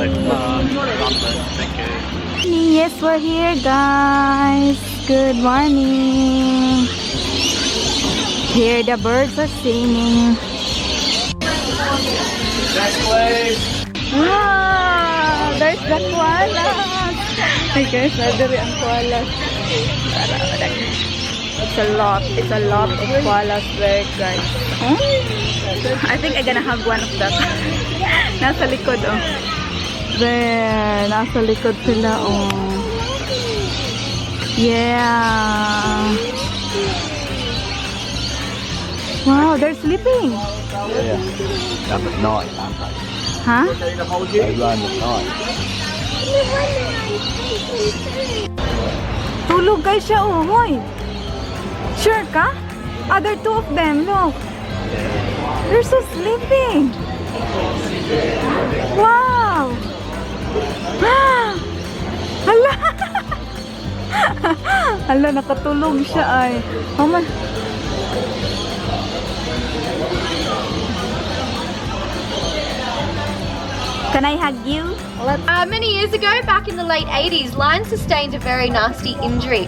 Thank you. Yes, we're here, guys. Good morning. Here the birds are singing. Next place. Ah, there's the koalas. Hey guys, nadiri ang koalas. It's a lot of koalas there, guys. Oh, I think I'm gonna hug one of them. Nasa likod, oh. There, nasa likod sila, oh. Yeah. Wow, they're sleeping. Yeah. Up at night, aren't they? Huh? They run at night. Tulog guys siya, oh, hoy. Sure ka? Other two of them, look. They're so sleeping. Wow. Hala. Hala, nakatulog siya ay. Oh my. Can I hug you? Many years ago, back in the late 80s, Lion sustained a very nasty injury.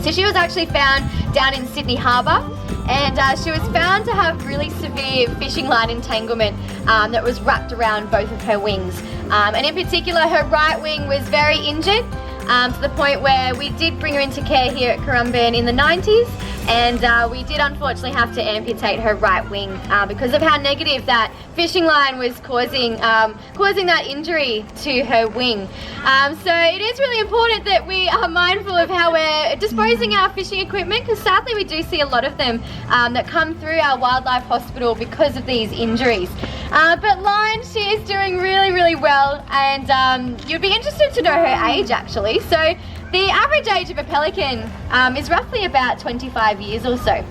So she was actually found down in Sydney Harbour, and she was found to have really severe fishing line entanglement that was wrapped around both of her wings. And in particular, her right wing was very injured, to the point where we did bring her into care here at Currumbin in the 90s, and we did unfortunately have to amputate her right wing because of how negative that fishing line was causing that injury to her wing. So it is really important that we are mindful of how we're disposing our fishing equipment, because sadly we do see a lot of them that come through our wildlife hospital because of these injuries. But Lion, she is doing really well, and you'd be interested to know her age actually. So the average age of a pelican is roughly about 25 years or so.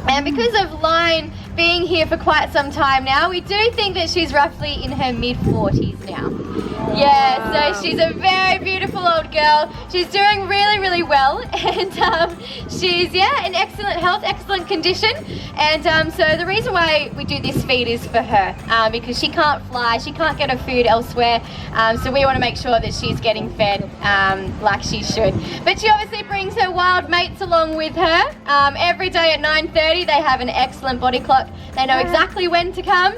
And because of Lion being here for quite some time now, we do think that she's roughly in her mid-40s now. Yeah, so she's a very beautiful old girl. She's doing really well, and she's in excellent health, excellent condition. And so the reason why we do this feed is for her, because she can't fly, she can't get her food elsewhere. So we want to make sure that she's getting fed like she should. But she obviously brings her wild mates along with her. Every day at 9:30 they have an excellent body clock. They know exactly when to come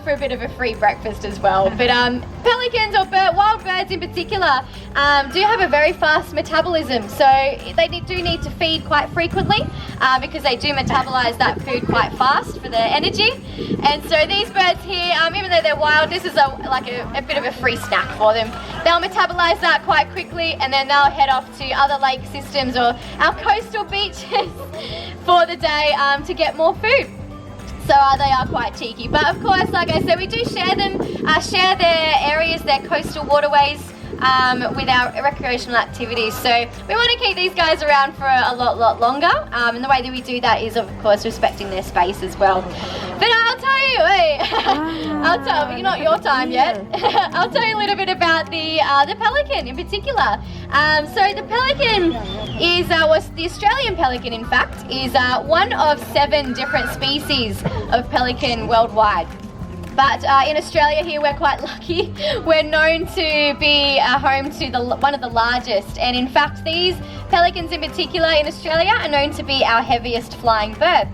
for a bit of a free breakfast as well. But pelicans, or wild birds in particular, do have a very fast metabolism, so they do need to feed quite frequently because they do metabolize that food quite fast for their energy. And so these birds here, even though they're wild, this is a bit of a free snack for them. They'll metabolize that quite quickly, and then they'll head off to other lake systems or our coastal beaches for the day to get more food. So they are quite cheeky. But of course, like I said, we do share their areas, their coastal waterways with our recreational activities. So we want to keep these guys around for a lot longer. And the way that we do that is, of course, respecting their space as well. But I'll tell you, not your time yet. I'll tell you a little bit about the pelican in particular. So the pelican is, the Australian pelican in fact, is one of 7 different species of pelican worldwide. But in Australia here, we're quite lucky. We're known to be home to one of the largest. And in fact, these pelicans in particular in Australia are known to be our heaviest flying bird.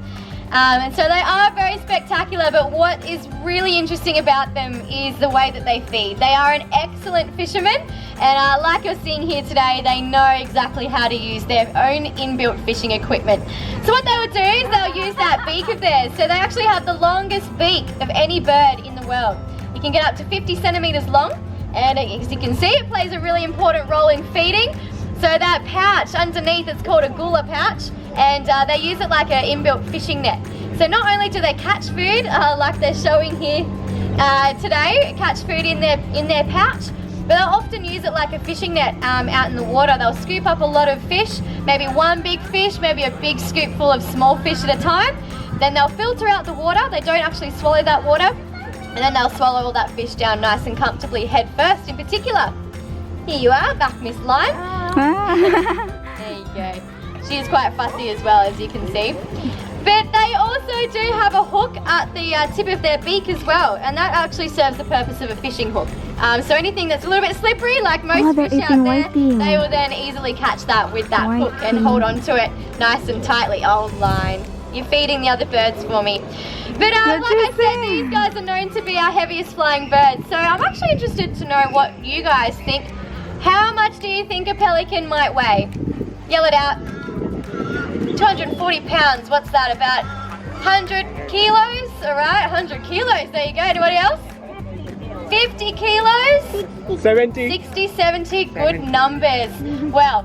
And so they are very spectacular, but what is really interesting about them is the way that they feed. They are an excellent fisherman, and like you're seeing here today, they know exactly how to use their own inbuilt fishing equipment. So what they would do is they'll use that beak of theirs. So they actually have the longest beak of any bird in the world. You can get up to 50 centimeters long, and as you can see, it plays a really important role in feeding. So that pouch underneath, it's called a gula pouch, and they use it like an inbuilt fishing net. So not only do they catch food, like they're showing here today, catch food in their pouch, but they'll often use it like a fishing net out in the water. They'll scoop up a lot of fish, maybe one big fish, maybe a big scoop full of small fish at a time. Then they'll filter out the water. They don't actually swallow that water, and then they'll swallow all that fish down nice and comfortably head first in particular. Here you are, back Miss Lime. There you go. She is quite fussy as well, as you can see. But they also do have a hook at the tip of their beak as well, and that actually serves the purpose of a fishing hook. So anything that's a little bit slippery, like most they're fish out eating there, whiting. they will then easily catch that with that hook and Whiting. hold on to it nice and tightly. Oh, Line, you're feeding the other birds for me. But like I said, these guys are known to be our heaviest flying birds. So I'm actually interested to know what you guys think. How much do you think a pelican might weigh? Yell it out. 240 pounds. What's that? About 100 kilos? All right, 100 kilos. There you go. Anybody else? 50 kilos? 70. 60, 70. Good numbers. Well,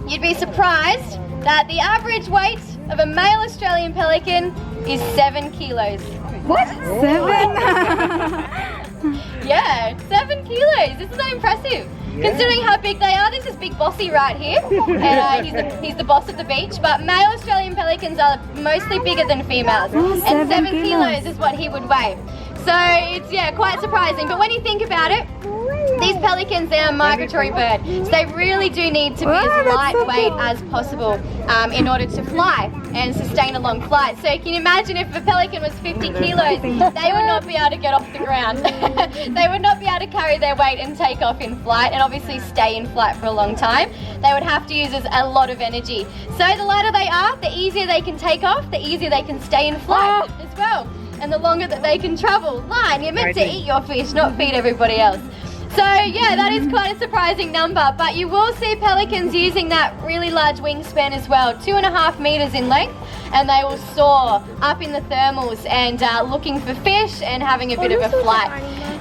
you'd be surprised that the average weight of a male Australian pelican is 7 kilos. What? 7? Yeah, 7 kilos. Isn't that impressive? Considering how big they are, this is Big Bossy right here, and he's the boss of the beach. But male Australian pelicans are mostly bigger than females, and 7 kilos is what he would weigh. So it's quite surprising. But when you think about it, these pelicans, they're a migratory bird, so they really do need to be as lightweight as possible in order to fly and sustain a long flight. So can you imagine if a pelican was 50 kilos, they would not be able to get off the ground. They would not be able to carry their weight and take off in flight and obviously stay in flight for a long time. They would have to use a lot of energy. So the lighter they are, the easier they can take off, the easier they can stay in flight as well. And the longer that they can travel. Line, you're meant to eat your fish, not feed everybody else. So yeah, that is quite a surprising number, but you will see pelicans using that really large wingspan as well, 2.5 meters in length, and they will soar up in the thermals and looking for fish and having a bit of a flight.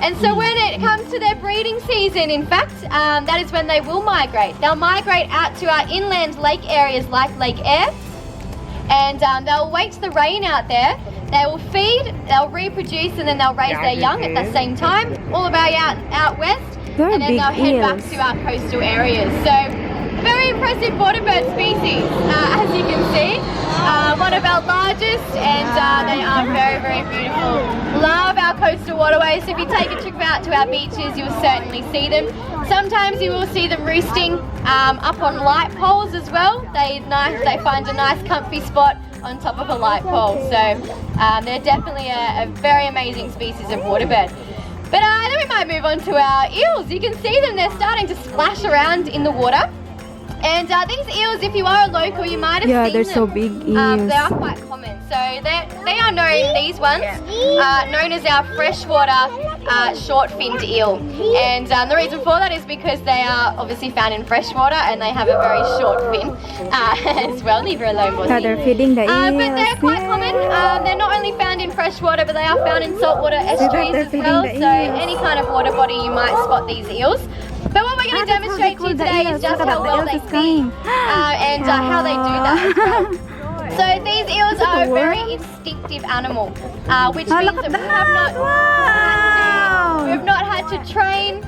And so when it comes to their breeding season, in fact, that is when they will migrate. They'll migrate out to our inland lake areas like Lake Eyre, and they'll wait the rain out there. They will feed, they'll reproduce, and then they'll raise their young at the same time, all the way out west, and then they'll head back to our coastal areas. So, very impressive water bird species, as you can see. One of our largest, and they are very, very beautiful. Love our coastal waterways. So if you take a trip out to our beaches, you'll certainly see them. Sometimes you will see them roosting up on light poles as well. They find a nice comfy spot on top of a light pole. So they're definitely a very amazing species of water bird. But then we might move on to our eels. You can see them, they're starting to splash around in the water. And these eels, if you are a local, you might have seen them. Yeah, they're so big eels. They are quite common. So they are known, these ones, known as our freshwater short-finned eel. And the reason for that is because they are obviously found in freshwater and they have a very short fin as well. Leave her alone, Bossy. Yeah, they're feeding the eels. But they're quite common. They're not only found in freshwater, but they are found in saltwater estuaries as well. So any kind of water body, you might spot these eels. But what we're going to demonstrate to you today is just how well they feed and how they do that as well. So these eels are a very instinctive animal, which means that we have not had to train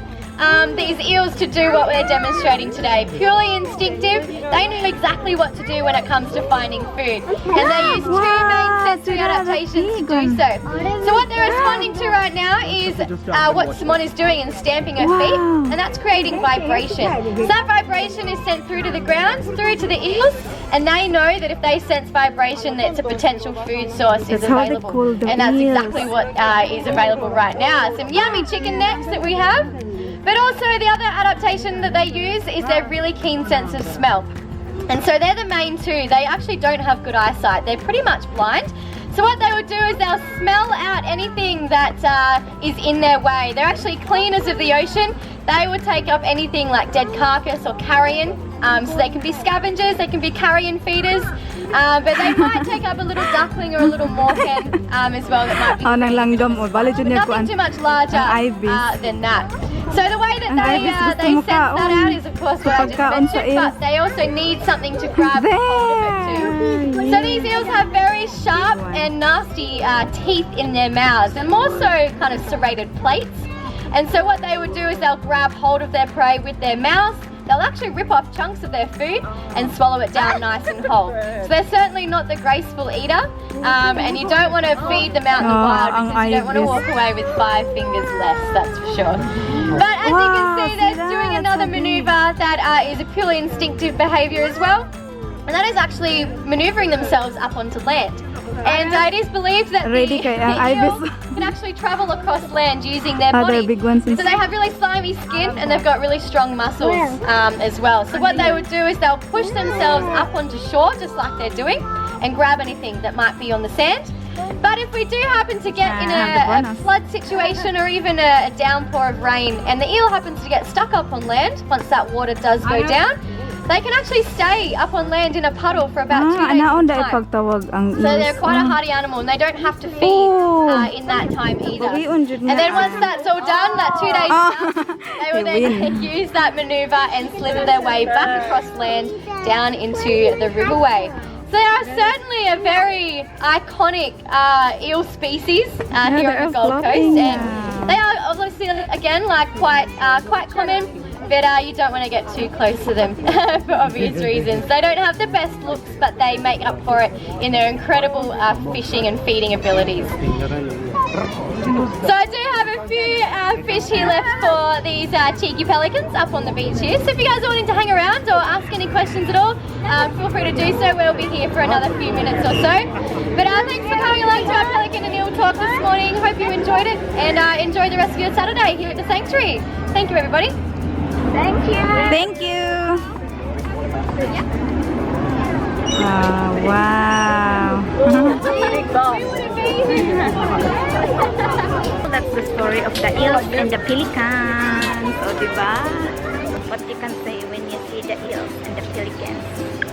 these eels to do what we're demonstrating today. Purely instinctive, they know exactly what to do when it comes to finding food. And they use two main sensory adaptations to do so. So what they're responding to right now is what Simone is doing and stamping her feet, and that's creating vibration. So that vibration is sent through to the ground, through to the eels, and they know that if they sense vibration, that it's a potential food source is available. And that's exactly what is available right now. Some yummy chicken necks that we have. But also the other adaptation that they use is their really keen sense of smell. And so they're the main two. They actually don't have good eyesight. They're pretty much blind. So what they will do is they'll smell out anything that is in their way. They're actually cleaners of the ocean. They would take up anything like dead carcass or carrion. So they can be scavengers, they can be carrion feeders. But they might take up a little duckling or a little moorhen as well that might be nothing too much larger than that. So the way that they sense that out is of course what I just mentioned, but they also need something to grab hold of it too. So these eels have very sharp and nasty teeth in their mouths, and more so kind of serrated plates. And so what they would do is they'll grab hold of their prey with their mouths. They'll actually rip off chunks of their food and swallow it down nice and whole. So they're certainly not the graceful eater, and you don't want to feed them out in the wild because you don't want to walk away with 5 fingers less, that's for sure. But as you can see, they're doing another maneuver that is a purely instinctive behaviour as well, and that is actually manoeuvring themselves up onto land. And it is believed that Ready kay ang ibis. can actually travel across land using their They're body. big ones. So they have really slimy skin and they've got really strong muscles as well. So what they would do is they'll push themselves up onto shore just like they're doing and grab anything that might be on the sand. But if we do happen to get in a flood situation or even a downpour of rain and the eel happens to get stuck up on land once that water does go down, they can actually stay up on land in a puddle for about 2 days Anaon at a dai time. pagtawag ang So they're quite a hardy animal and they don't have to feed in that time either. And then once that's all done, that 2 days done, they will then use that maneuver and slither their way back across land down into the riverway. So they are certainly a very iconic eel species here on the Gold Coast, and they are obviously again like quite common. But you don't want to get too close to them for obvious reasons. They don't have the best looks, but they make up for it in their incredible fishing and feeding abilities. So I do have a few fish here left for these cheeky pelicans up on the beach here. So if you guys are wanting to hang around or ask any questions at all, feel free to do so. We'll be here for another few minutes or so. But thanks for coming along to our Pelican and Eel Talk this morning. Hope you enjoyed it and enjoy the rest of your Saturday here at the Sanctuary. Thank you, everybody. Thank you. Thank you. Wow. That's the story of the eels and the pelicans. O, diba? What you can say when you see the eels and the pelicans.